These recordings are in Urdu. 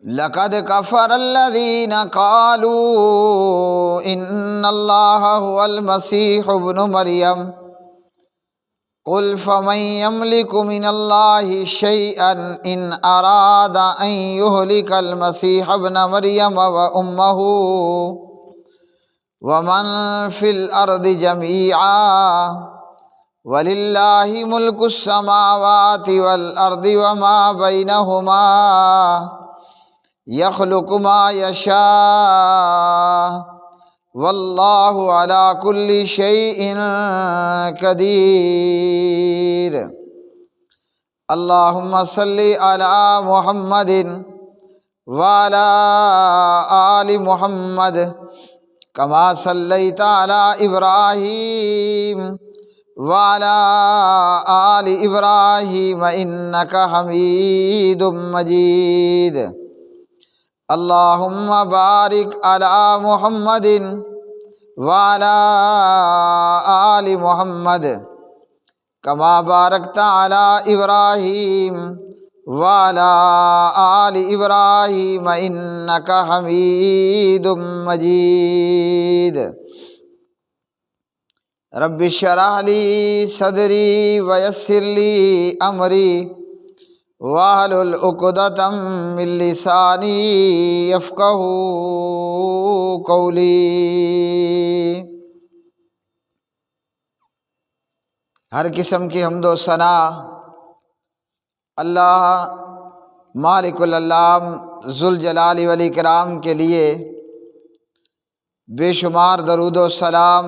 لقد كفر الذين قالوا إن الله هو المسيح ابن مريم قل فمن يملك من الله شيئا إن أراد أن يهلك المسيح ابن مريم وأمه ومن في الأرض جميعا وللہ ملک السماوات والارض وما بینہما یخلق ما یشاء واللہ علی کل شیء قدیر۔ اللہم صلی علی محمد وعلی آل محمد کما صلیت علی ابراہیم وعلى آل إبراهيم إنك حميد مجيد۔ اللهم بارك على محمد وعلى آل محمد كما باركت على إبراهيم وعلى آل إبراهيم إنك حميد مجيد۔ رب اشرح لي صدري ويسر لي امري واحلل عقدة من لساني يفقهوا قولي۔ ہر قسم کی حمد و ثنا اللہ مالک الانام ذوالجلال والاکرام کے لیے، بے شمار درود و سلام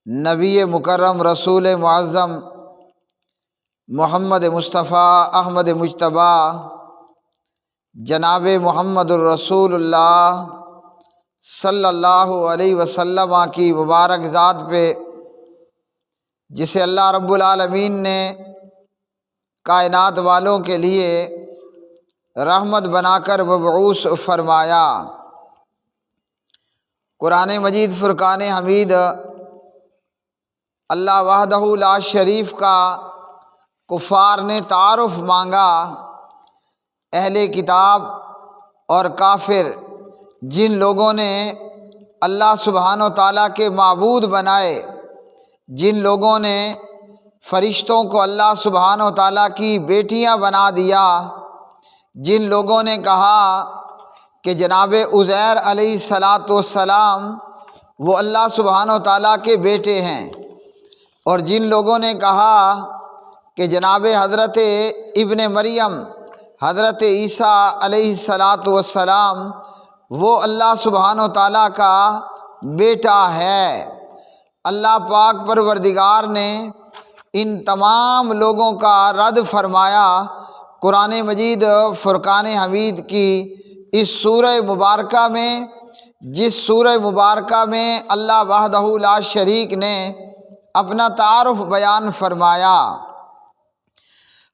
نبی مکرم رسول معظم محمد مصطفیٰ احمد مجتبیٰ جناب محمد الرسول اللہ صلی اللہ علیہ وسلم کی مبارک ذات پہ، جسے اللہ رب العالمین نے کائنات والوں کے لیے رحمت بنا کر مبعوث فرمایا۔ قرآن مجید فرقان حمید اللہ وحدہ لا شریف کا کفار نے تعارف مانگا، اہل کتاب اور کافر جن لوگوں نے اللہ سبحانہ و تعالیٰ کے معبود بنائے، جن لوگوں نے فرشتوں کو اللہ سبحانہ و تعالیٰ کی بیٹیاں بنا دیا، جن لوگوں نے کہا کہ جناب عزیر علیہ السلام وہ اللہ سبحانہ و تعالیٰ کے بیٹے ہیں، اور جن لوگوں نے کہا کہ جناب حضرت ابن مریم حضرت عیسیٰ علیہ السلام وہ اللہ سبحانہ و تعالیٰ کا بیٹا ہے، اللہ پاک پروردگار نے ان تمام لوگوں کا رد فرمایا۔ قرآن مجید فرقان حمید کی اس سورہ مبارکہ میں، جس سورہ مبارکہ میں اللہ وحدہ لا شریک نے اپنا تعارف بیان فرمایا،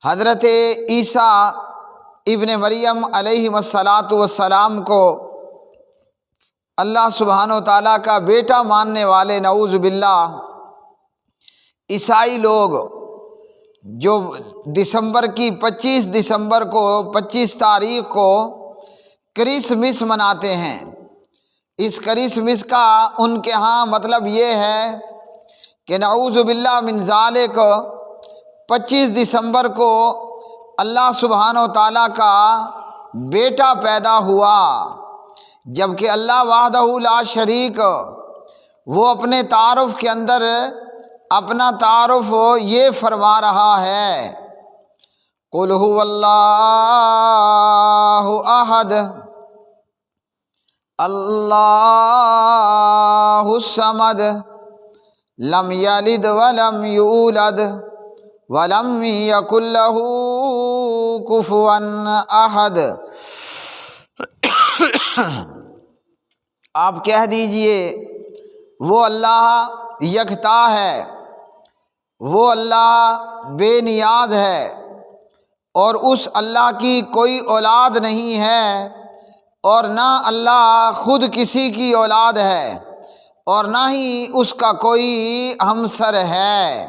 حضرت عیسیٰ ابن مریم علیہ السلام کو اللہ سبحانہ و تعالیٰ کا بیٹا ماننے والے نعوذ باللہ عیسائی لوگ جو دسمبر کی 25 تاریخ کو کرسمس مناتے ہیں، اس کرسمس کا ان کے ہاں مطلب یہ ہے کہ نعوذ باللہ من ذالک 25 دسمبر کو اللہ سبحانہ و تعالیٰ کا بیٹا پیدا ہوا، جبکہ اللہ وحدہ لا شریک وہ اپنے تعارف کے اندر اپنا تعارف یہ فرما رہا ہے، قل هو اللہ احد اللہ الصمد لم یلد ولم یولد ولم یکن لہ کفوا احد۔ آپ کہہ دیجئے وہ اللہ یکتا ہے، وہ اللہ بے نیاز ہے، اور اس اللہ کی کوئی اولاد نہیں ہے، اور نہ اللہ خود کسی کی اولاد ہے، اور نہ ہی اس کا کوئی ہمسر ہے۔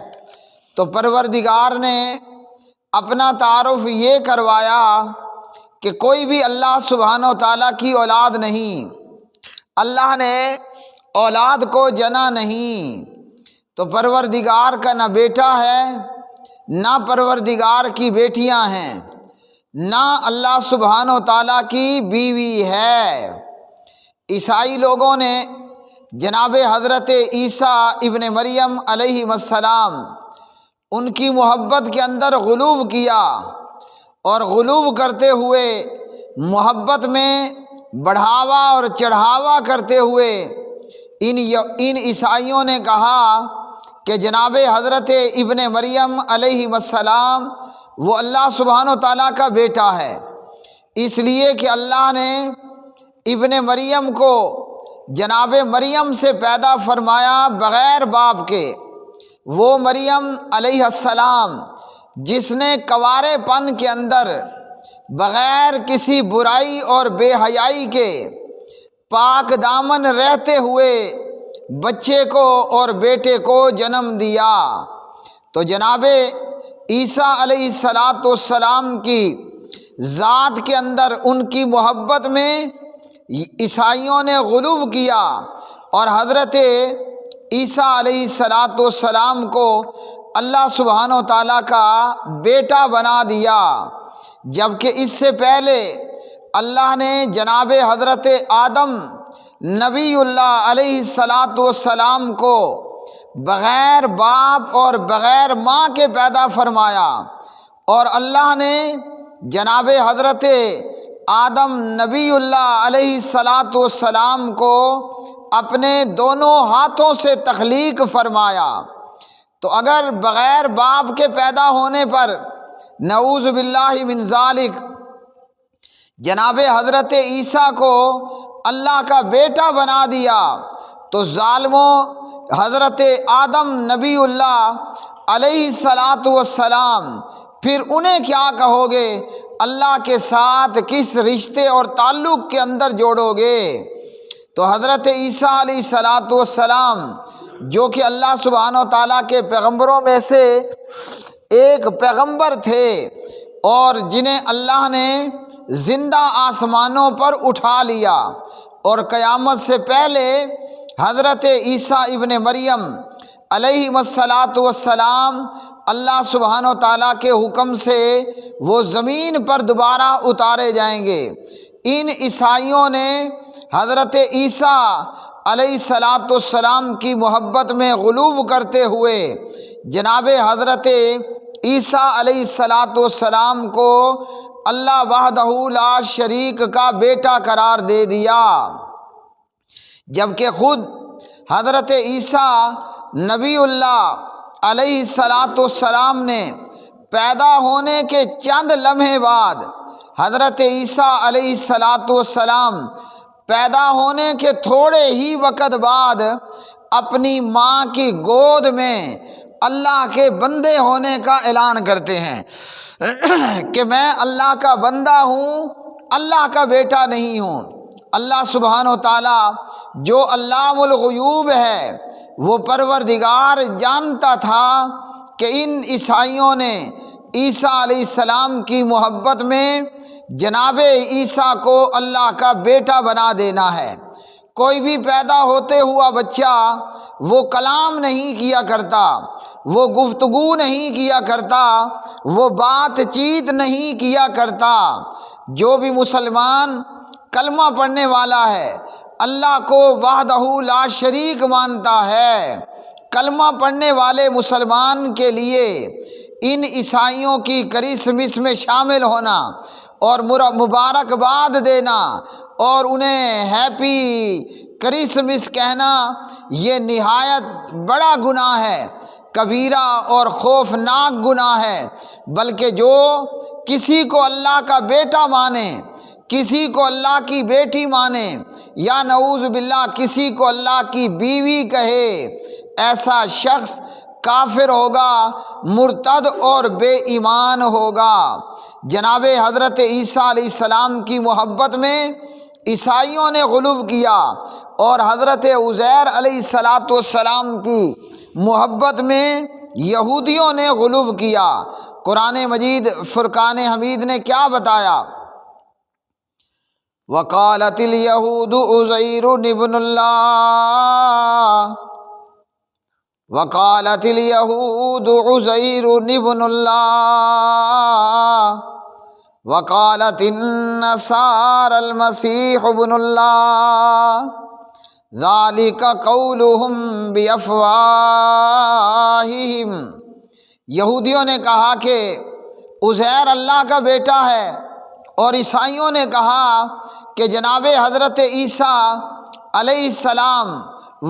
تو پروردگار نے اپنا تعارف یہ کروایا کہ کوئی بھی اللہ سبحانہ و تعالیٰ کی اولاد نہیں، اللہ نے اولاد کو جنا نہیں، تو پروردگار کا نہ بیٹا ہے نہ پروردگار کی بیٹیاں ہیں، نہ اللہ سبحانہ و تعالیٰ کی بیوی ہے۔ عیسائی لوگوں نے جناب حضرت عیسیٰ ابن مریم علیہ السلام ان کی محبت کے اندر غلو کیا، اور غلو کرتے ہوئے محبت میں بڑھاوا اور چڑھاوا کرتے ہوئے ان عیسائیوں نے کہا کہ جناب حضرت ابن مریم علیہ السلام وہ اللہ سبحانہ و تعالیٰ کا بیٹا ہے، اس لیے کہ اللہ نے ابن مریم کو جناب مریم سے پیدا فرمایا بغیر باپ کے۔ وہ مریم علیہ السلام جس نے کوارے پن کے اندر بغیر کسی برائی اور بے حیائی کے پاک دامن رہتے ہوئے بچے کو اور بیٹے کو جنم دیا، تو جناب عیسیٰ علیہ السلام کی ذات کے اندر ان کی محبت میں عیسائیوں نے غلو کیا، اور حضرت عیسیٰ علیہ السلام کو اللہ سبحانہ و تعالیٰ کا بیٹا بنا دیا، جبکہ اس سے پہلے اللہ نے جناب حضرت آدم نبی اللہ علیہ السلام کو بغیر باپ اور بغیر ماں کے پیدا فرمایا، اور اللہ نے جناب حضرت آدم نبی اللہ علیہ السلام کو اپنے دونوں ہاتھوں سے تخلیق فرمایا۔ تو اگر بغیر باپ کے پیدا ہونے پر نعوذ باللہ من ذالک جناب حضرت عیسیٰ کو اللہ کا بیٹا بنا دیا، تو ظالموں حضرت آدم نبی اللہ علیہ السلام پھر انہیں کیا کہو گے؟ اللہ کے ساتھ کس رشتے اور تعلق کے اندر جوڑو گے؟ تو حضرت عیسیٰ علیہ السلام جو کہ اللہ سبحانہ و تعالیٰ کے پیغمبروں میں سے ایک پیغمبر تھے، اور جنہیں اللہ نے زندہ آسمانوں پر اٹھا لیا، اور قیامت سے پہلے حضرت عیسیٰ ابن مریم علیہ السلام اللہ سبحانہ و تعالیٰ کے حکم سے وہ زمین پر دوبارہ اتارے جائیں گے۔ ان عیسائیوں نے حضرت عیسیٰ علیہ السلام کی محبت میں غلو کرتے ہوئے جناب حضرت عیسیٰ علیہ السلام کو اللہ وحدہ لا شریک کا بیٹا قرار دے دیا، جبکہ خود حضرت عیسیٰ نبی اللہ علیہ السلام نے پیدا ہونے کے چند لمحے بعد حضرت عیسیٰ علیہ السلام پیدا ہونے کے تھوڑے ہی وقت بعد اپنی ماں کی گود میں اللہ کے بندے ہونے کا اعلان کرتے ہیں کہ میں اللہ کا بندہ ہوں، اللہ کا بیٹا نہیں ہوں۔ اللہ سبحانہ و تعالیٰ جو علام الغیوب ہے، وہ پروردگار جانتا تھا کہ ان عیسائیوں نے عیسیٰ علیہ السلام کی محبت میں جناب عیسیٰ کو اللہ کا بیٹا بنا دینا ہے۔ کوئی بھی پیدا ہوتے ہوا بچہ وہ کلام نہیں کیا کرتا، وہ گفتگو نہیں کیا کرتا، وہ بات چیت نہیں کیا کرتا۔ جو بھی مسلمان کلمہ پڑھنے والا ہے، اللہ کو وحدہ لا شریک مانتا ہے، کلمہ پڑھنے والے مسلمان کے لیے ان عیسائیوں کی کرسمس میں شامل ہونا اور مبارکباد دینا اور انہیں ہیپی کرسمس کہنا یہ نہایت بڑا گناہ ہے، کبیرہ اور خوفناک گناہ ہے۔ بلکہ جو کسی کو اللہ کا بیٹا مانے، کسی کو اللہ کی بیٹی مانے، یا نعوذ باللہ کسی کو اللہ کی بیوی کہے، ایسا شخص کافر ہوگا، مرتد اور بے ایمان ہوگا۔ جناب حضرت عیسیٰ علیہ السلام کی محبت میں عیسائیوں نے غلو کیا، اور حضرت عزیر علیہ السلام کی محبت میں یہودیوں نے غلو کیا۔ قرآن مجید فرقان حمید نے کیا بتایا؟ وقالت الیہود عزیر ابن اللہ، وقالت الیہود عزیر ابن اللہ، وقالت النصارى المسیح ابن اللہ، ذالک قولہم بافواہہم۔ یہودیوں نے کہا کہ عزیر اللہ کا بیٹا ہے، اور عیسائیوں نے کہا کہ جناب حضرت عیسیٰ علیہ السلام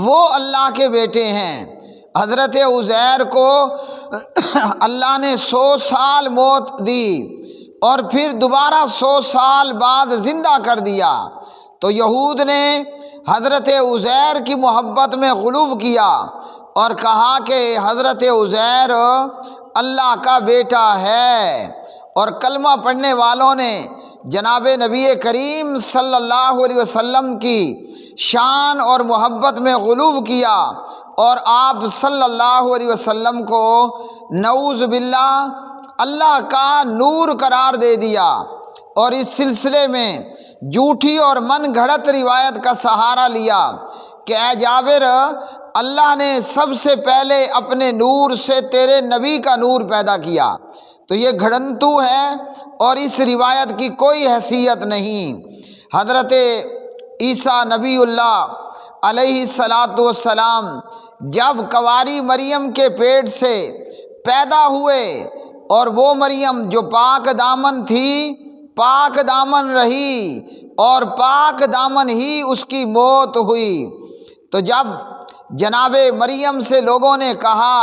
وہ اللہ کے بیٹے ہیں۔ حضرت عزیر کو اللہ نے 100 سال موت دی اور پھر دوبارہ 100 سال بعد زندہ کر دیا، تو یہود نے حضرت عزیر کی محبت میں غلو کیا اور کہا کہ حضرت عزیر اللہ کا بیٹا ہے، اور کلمہ پڑھنے والوں نے جناب نبی کریم صلی اللہ علیہ وسلم کی شان اور محبت میں غلو کیا، اور آپ صلی اللہ علیہ وسلم کو نعوذ باللہ اللہ کا نور قرار دے دیا، اور اس سلسلے میں جھوٹی اور من گھڑت روایت کا سہارا لیا کہ اے جابر، اللہ نے سب سے پہلے اپنے نور سے تیرے نبی کا نور پیدا کیا، تو یہ گھڑنتو ہے اور اس روایت کی کوئی حیثیت نہیں۔ حضرت عیسیٰ نبی اللہ علیہ السلام جب کنواری مریم کے پیٹ سے پیدا ہوئے، اور وہ مریم جو پاک دامن تھی پاک دامن رہی، اور پاک دامن ہی اس کی موت ہوئی، تو جب جناب مریم سے لوگوں نے کہا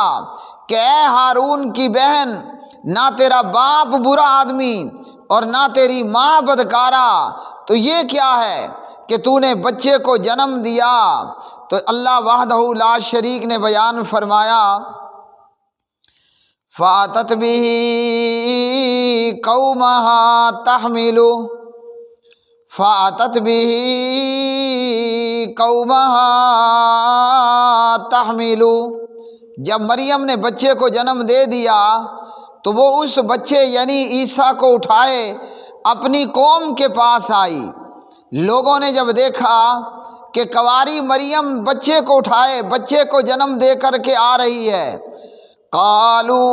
کہ اے ہارون کی بہن، نہ تیرا باپ برا آدمی اور نہ تیری ماں بدکارہ، تو یہ کیا ہے کہ تو نے بچے کو جنم دیا؟ تو اللہ وحدہ لا شریک نے بیان فرمایا فَأَتَتْ بِهِ قَوْمَهَا تَحْمِلُهُ، فَأَتَتْ بِهِ قَوْمَهَا تَحْمِلُهُ۔ جب مریم نے بچے کو جنم دے دیا تو وہ اس بچے یعنی عیسیٰ کو اٹھائے اپنی قوم کے پاس آئی۔ لوگوں نے جب دیکھا کہ کنواری مریم بچے کو اٹھائے بچے کو جنم دے کر کے آ رہی ہے، قالوا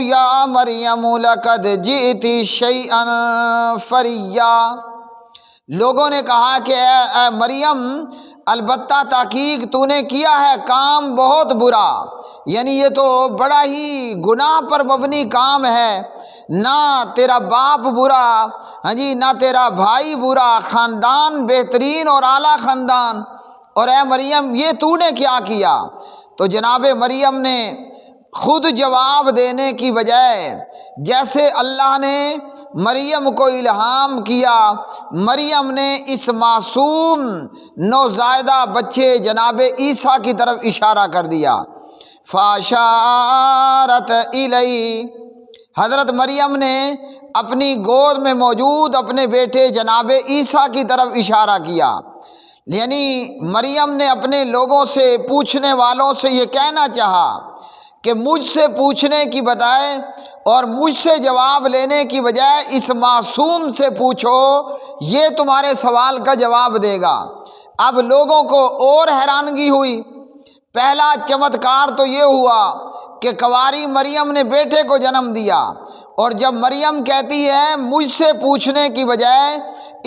یا مریم لقد جئتی شیئا فریا، لوگوں نے کہا کہ اے مریم، البتہ تحقیق تو نے کیا ہے کام بہت برا، یعنی یہ تو بڑا ہی گناہ پر مبنی کام ہے، نہ تیرا باپ برا، ہاں جی، نہ تیرا بھائی برا، خاندان بہترین اور اعلیٰ خاندان، اور اے مریم یہ تو نے کیا کیا؟ تو جناب مریم نے خود جواب دینے کی بجائے جیسے اللہ نے مریم کو الہام کیا، مریم نے اس معصوم نوزائیدہ بچے جناب عیسیٰ کی طرف اشارہ کر دیا۔ فاشارت الیہ، حضرت مریم نے اپنی گود میں موجود اپنے بیٹے جناب عیسیٰ کی طرف اشارہ کیا، یعنی مریم نے اپنے لوگوں سے پوچھنے والوں سے یہ کہنا چاہا کہ مجھ سے پوچھنے کی بجائے اور مجھ سے جواب لینے کی بجائے اس معصوم سے پوچھو، یہ تمہارے سوال کا جواب دے گا۔ اب لوگوں کو اور حیرانگی ہوئی۔ پہلا چمتکار تو یہ ہوا کہ کنواری مریم نے بیٹے کو جنم دیا، اور جب مریم کہتی ہے مجھ سے پوچھنے کی بجائے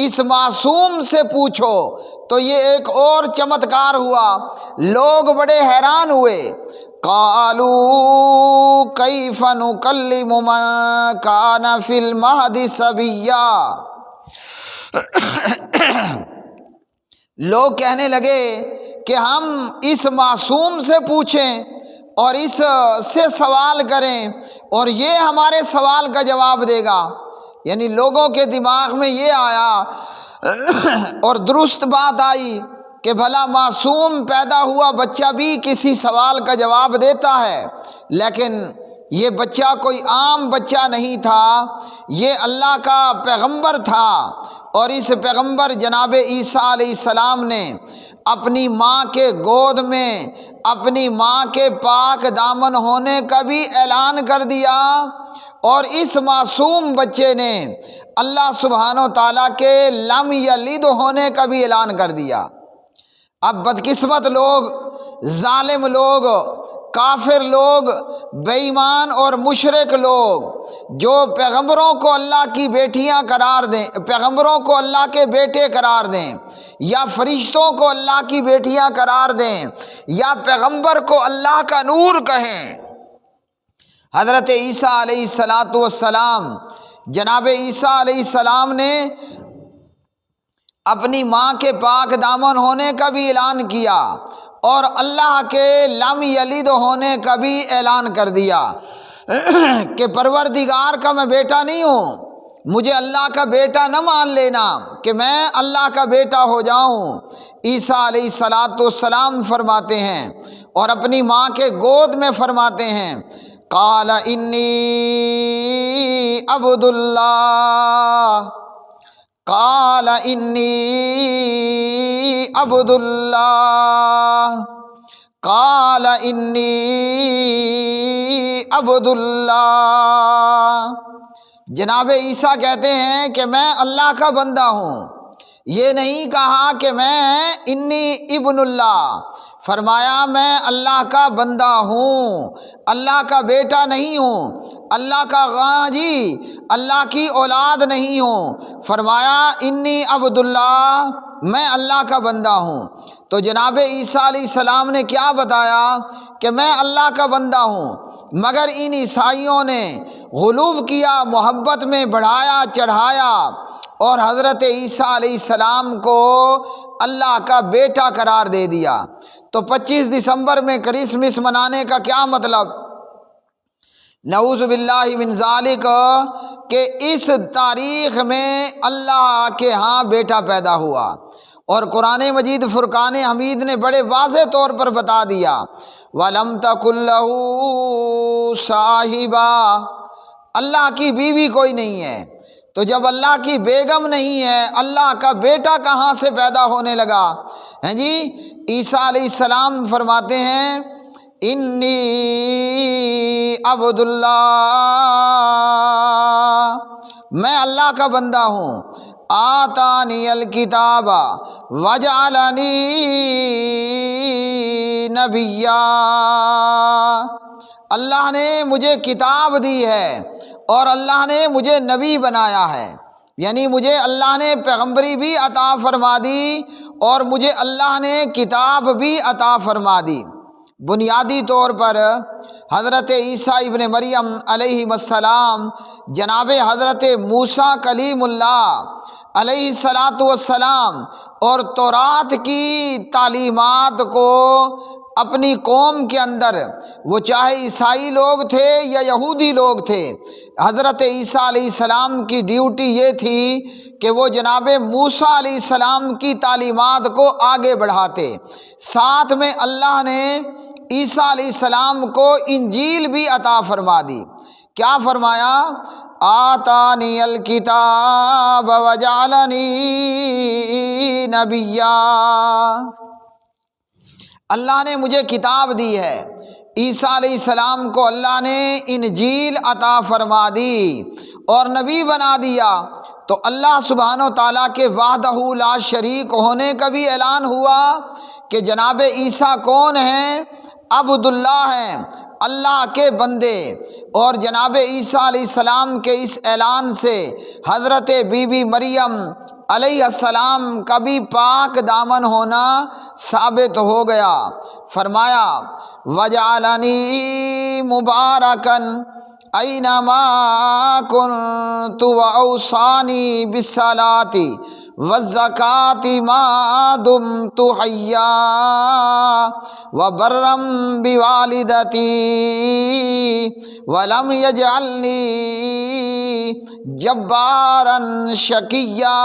اس معصوم سے پوچھو، تو یہ ایک اور چمتکار ہوا۔ لوگ بڑے حیران ہوئے۔ قالوا کیف نکلم من کان فی المہد صبیا، لوگ کہنے لگے کہ ہم اس معصوم سے پوچھیں اور اس سے سوال کریں اور یہ ہمارے سوال کا جواب دے گا، یعنی لوگوں کے دماغ میں یہ آیا اور درست بات آئی کہ بھلا معصوم پیدا ہوا بچہ بھی کسی سوال کا جواب دیتا ہے، لیکن یہ بچہ کوئی عام بچہ نہیں تھا، یہ اللہ کا پیغمبر تھا، اور اس پیغمبر جناب عیسیٰ علیہ السلام نے اپنی ماں کے گود میں اپنی ماں کے پاک دامن ہونے کا بھی اعلان کر دیا، اور اس معصوم بچے نے اللہ سبحانہ و تعالیٰ کے لم یلد ہونے کا بھی اعلان کر دیا۔ اب بدقسمت لوگ، ظالم لوگ، کافر لوگ، بے ایمان اور مشرک لوگ جو پیغمبروں کو اللہ کی بیٹیاں قرار دیں، پیغمبروں کو اللہ کے بیٹے قرار دیں، یا فرشتوں کو اللہ کی بیٹیاں قرار دیں، یا پیغمبر کو اللہ کا نور کہیں۔ حضرت عیسیٰ علیہ السلام، جناب عیسیٰ علیہ السلام نے اپنی ماں کے پاک دامن ہونے کا بھی اعلان کیا اور اللہ کے لم یلد ہونے کا بھی اعلان کر دیا کہ پروردگار کا میں بیٹا نہیں ہوں، مجھے اللہ کا بیٹا نہ مان لینا کہ میں اللہ کا بیٹا ہو جاؤں۔ عیسیٰ علیہ السلام فرماتے ہیں اور اپنی ماں کے گود میں فرماتے ہیں، قال انی عبد اللہ، قال انی عبد اللہ، قال انی عبد اللہ۔ جناب عیسیٰ کہتے ہیں کہ میں اللہ کا بندہ ہوں، یہ نہیں کہا کہ میں انی ابن اللہ، فرمایا میں اللہ کا بندہ ہوں، اللہ کا بیٹا نہیں ہوں، اللہ کا اللہ کی اولاد نہیں ہوں، فرمایا انی عبد اللہ، میں اللہ کا بندہ ہوں۔ تو جناب عیسیٰ علیہ السلام نے کیا بتایا کہ میں اللہ کا بندہ ہوں، مگر ان عیسائیوں نے غلو کیا، محبت میں بڑھایا چڑھایا اور حضرت عیسیٰ علیہ السلام کو اللہ کا بیٹا قرار دے دیا۔ تو 25 دسمبر میں کرسمس منانے کا کیا مطلب؟ نعوذ باللہ من ذالک کہ اس تاریخ میں اللہ کے ہاں بیٹا پیدا ہوا، اور قرآن مجید فرقان حمید نے بڑے واضح طور پر بتا دیا، وَلَمْ تَكُن لَّهُ صَاحِبَةٌ، اللہ کی بیوی کوئی نہیں ہے۔ تو جب اللہ کی بیگم نہیں ہے، اللہ کا بیٹا کہاں سے پیدا ہونے لگا؟ ہیں جی، عیسیٰ علیہ السلام فرماتے ہیں انی عبد اللہ، میں اللہ کا بندہ ہوں، آتانی الکتاب وجعلنی نبیا، اللہ نے مجھے کتاب دی ہے اور اللہ نے مجھے نبی بنایا ہے، یعنی مجھے اللہ نے پیغمبری بھی عطا فرما دی اور مجھے اللہ نے کتاب بھی عطا فرما دی۔ بنیادی طور پر حضرت عیسیٰ ابن مریم علیہ السلام جناب حضرت موسیٰ کلیم اللہ علیہ السلام اور تورات کی تعلیمات کو اپنی قوم کے اندر، وہ چاہے عیسائی لوگ تھے یا یہودی لوگ تھے، حضرت عیسیٰ علیہ السلام کی ڈیوٹی یہ تھی کہ وہ جناب موسیٰ علیہ السلام کی تعلیمات کو آگے بڑھاتے۔ ساتھ میں اللہ نے عیسیٰ علیہ السلام کو انجیل بھی عطا فرما دی۔ کیا فرمایا؟ آتانی الکتاب وجعلنی نبیا، اللہ نے مجھے کتاب دی ہے۔ عیسیٰ علیہ السلام کو اللہ نے انجیل عطا فرما دی اور نبی بنا دیا۔ تو اللہ سبحانہ و تعالیٰ کے وحدہ لا شریک ہونے کا بھی اعلان ہوا کہ جناب عیسیٰ کون ہیں؟ عبد اللہ ہیں، اللہ کے بندے۔ اور جناب عیسیٰ علیہ السلام کے اس اعلان سے حضرت بی بی مریم علیہ السلام کا بھی پاک دامن ہونا ثابت ہو گیا۔ فرمایا وَجَعَلَنِي مُبَارَكًا أَيْنَمَا كُنتُ وَأَوْصَانِي بِالصَّلَاةِ وَالزَّكَاةِ مَا دُمْتُ حَيًّا وَبَرًّا بِوَالِدَتِي وَلَمْ يَجْعَلْنِي جَبَّارًا شَقِيًّا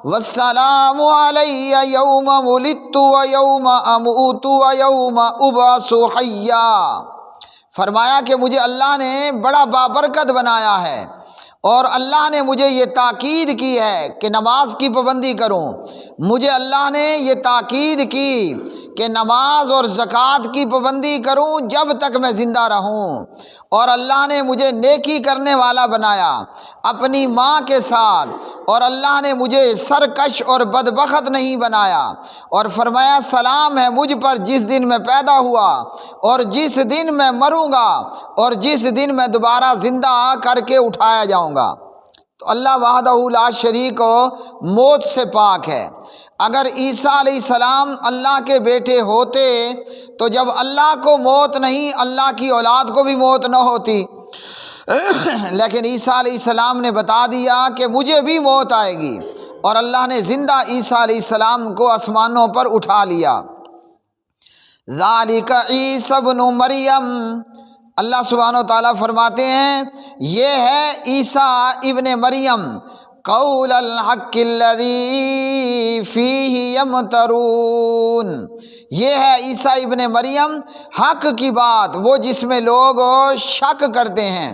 وَالسَّلَامُ عَلَيَّ يَوْمَ وُلِدتُّ وَيَوْمَ أَمُوتُ وَيَوْمَ أُبْعَثُ حَيًّا۔ فرمایا کہ مجھے اللہ نے بڑا بابرکت بنایا ہے اور اللہ نے مجھے یہ تاکید کی ہے کہ نماز کی پابندی کروں، مجھے اللہ نے یہ تاکید کی کہ نماز اور زکوٰۃ کی پابندی کروں جب تک میں زندہ رہوں، اور اللہ نے مجھے نیکی کرنے والا بنایا اپنی ماں کے ساتھ، اور اللہ نے مجھے سرکش اور بدبخت نہیں بنایا، اور فرمایا سلام ہے مجھ پر جس دن میں پیدا ہوا اور جس دن میں مروں گا اور جس دن میں دوبارہ زندہ کر کے اٹھایا جاؤں گا۔ تو اللہ وحدہ لا شریک موت سے پاک ہے۔ اگر عیسیٰ علیہ السلام اللہ کے بیٹے ہوتے تو جب اللہ کو موت نہیں، اللہ کی اولاد کو بھی موت نہ ہوتی، لیکن عیسیٰ علیہ السلام نے بتا دیا کہ مجھے بھی موت آئے گی، اور اللہ نے زندہ عیسیٰ علیہ السلام کو آسمانوں پر اٹھا لیا۔ ذالک عیسی ابن مریم، اللہ سبحانہ و تعالیٰ فرماتے ہیں یہ ہے عیسیٰ ابن مریم، قول الحق الذی فیہ یمترون، یہ ہے عیسیٰ ابن مریم حق کی بات، وہ جس میں لوگ شک کرتے ہیں۔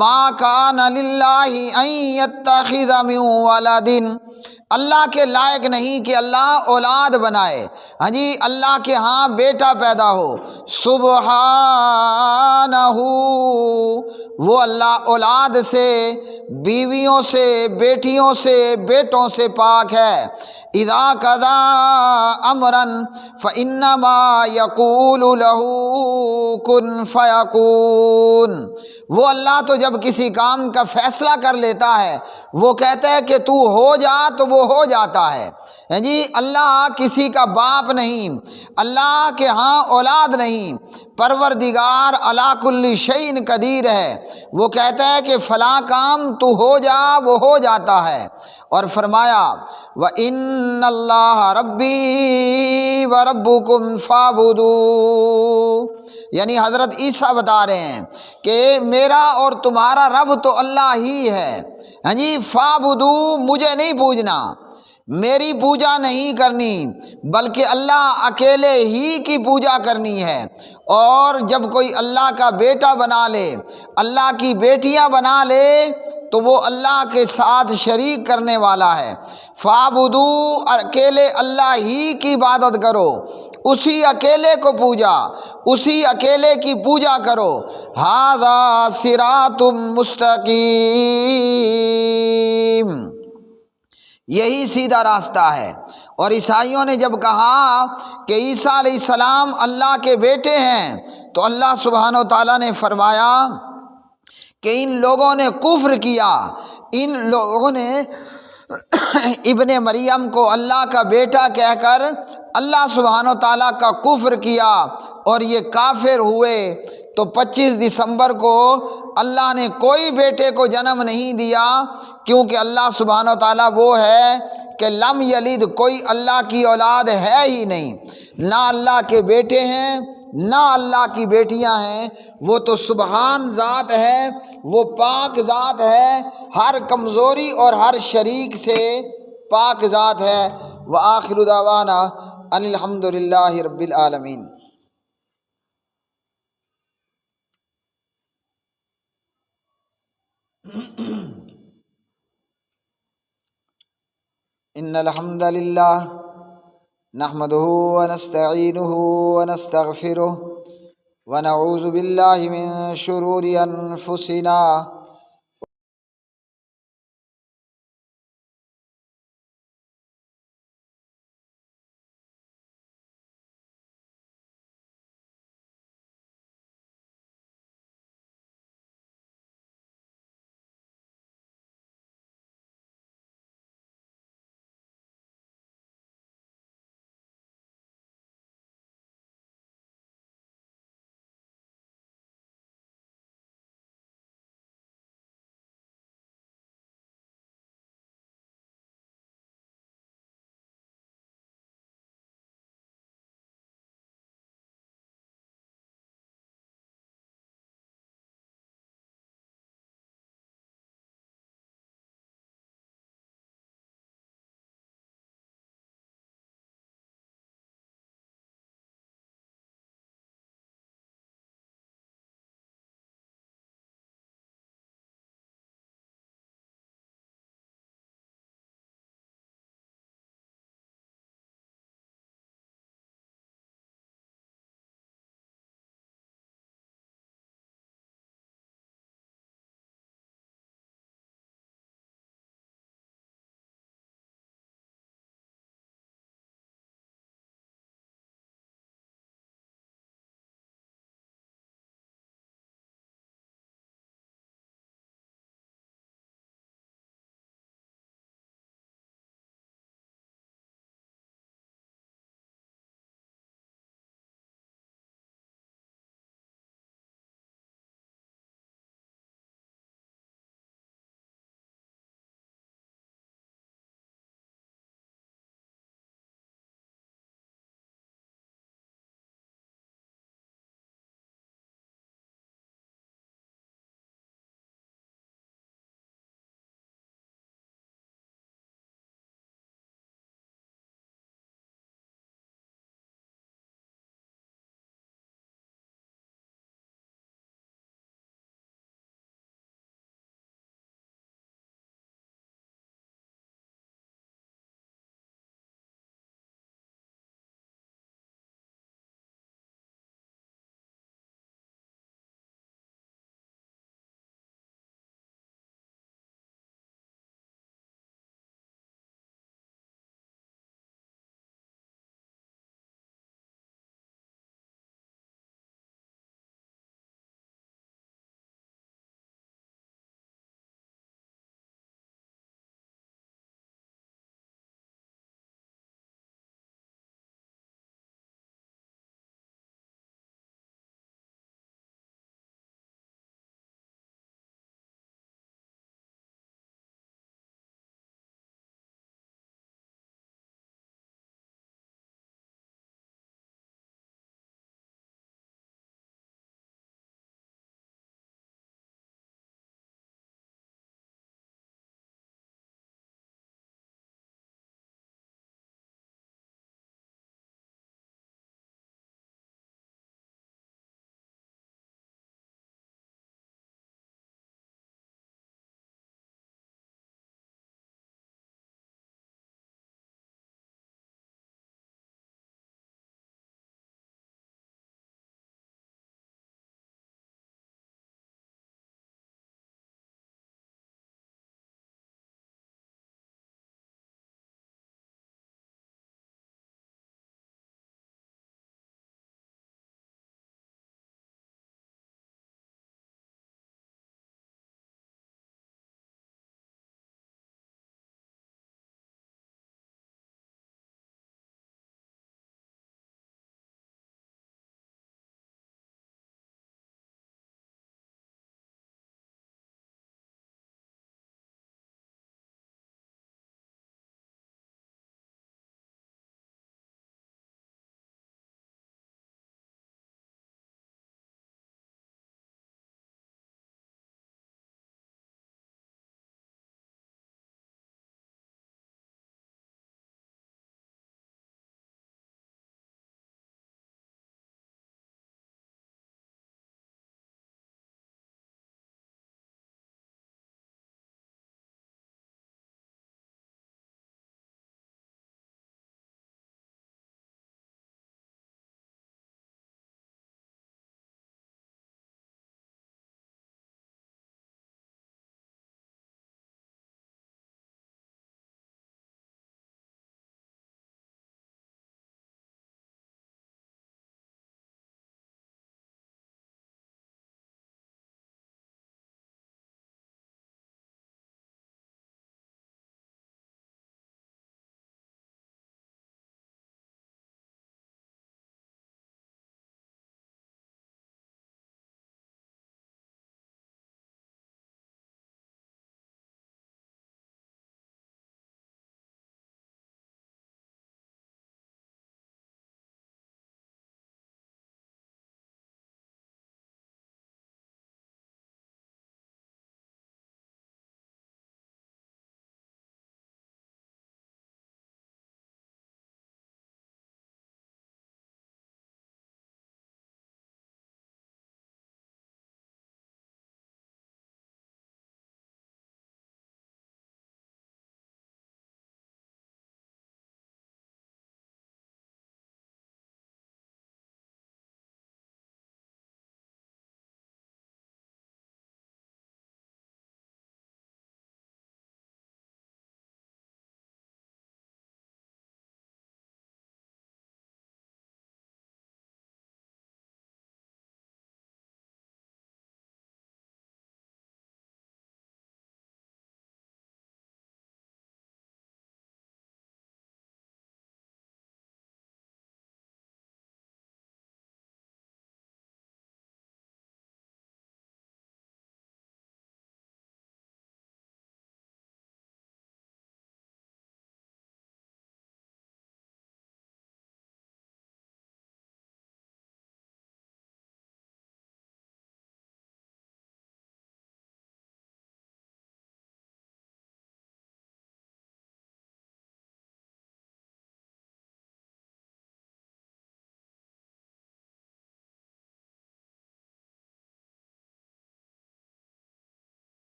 ما کان للہ ان یتخذ من ولد، اللہ کے لائق نہیں کہ اللہ اولاد بنائے، ہاں جی، اللہ کے ہاں بیٹا پیدا ہو، سبحانہ، وہ اللہ اولاد سے، بیویوں سے، بیٹیوں سے، بیٹوں سے پاک ہے۔ اذا قضا امرا فانما یقول له کن فیکون، وہ اللہ تو جب کسی کام کا فیصلہ کر لیتا ہے وہ کہتا ہے کہ تو ہو جا تو وہ ہو جاتا ہے۔ جی، اللہ کسی کا باپ نہیں، اللہ کے ہاں اولاد نہیں، پروردگار علی کل شیء قدیر ہے، وہ کہتا ہے کہ فلاں کام تو ہو جا، وہ ہو جاتا ہے۔ اور فرمایا وَإِنَّ اللَّهَ رَبِّي وَرَبُّكُمْ فَاعْبُدُوهُ، یعنی حضرت عیسیٰ بتا رہے ہیں کہ میرا اور تمہارا رب تو اللہ ہی ہے، ہاں جی، فَاعْبُدُوهُ، مجھے نہیں پوجنا، میری پوجا نہیں کرنی، بلکہ اللہ اکیلے ہی کی پوجا کرنی ہے۔ اور جب کوئی اللہ کا بیٹا بنا لے، اللہ کی بیٹیاں بنا لے، تو وہ اللہ کے ساتھ شریک کرنے والا ہے۔ فَاعْبُدُوا، اکیلے اللہ ہی کی عبادت کرو، اسی اکیلے کو پوجا، اسی اکیلے کی پوجا کرو۔ ھذا صراط مستقیم، یہی سیدھا راستہ ہے۔ اور عیسائیوں نے جب کہا کہ عیسیٰ علیہ السلام اللہ کے بیٹے ہیں تو اللہ سبحانہ و تعالیٰ نے فرمایا کہ ان لوگوں نے کفر کیا، ان لوگوں نے ابن مریم کو اللہ کا بیٹا کہہ کر اللہ سبحانہ و تعالیٰ کا کفر کیا، اور یہ کافر ہوئے۔ تو 25 دسمبر کو اللہ نے کوئی بیٹے کو جنم نہیں دیا، کیونکہ اللہ سبحانہ و تعالیٰ وہ ہے کہ لم یلد، کوئی اللہ کی اولاد ہے ہی نہیں، نہ اللہ کے بیٹے ہیں نہ اللہ کی بیٹیاں ہیں، وہ تو سبحان ذات ہے، وہ پاک ذات ہے، ہر کمزوری اور ہر شریک سے پاک ذات ہے۔ وآخر دعوانا ان الحمد للہ رب العالمین۔ ان الحمد للہ نحمده ونستعینه ونستغفره ونعوذ باللہ من شرور انفسنا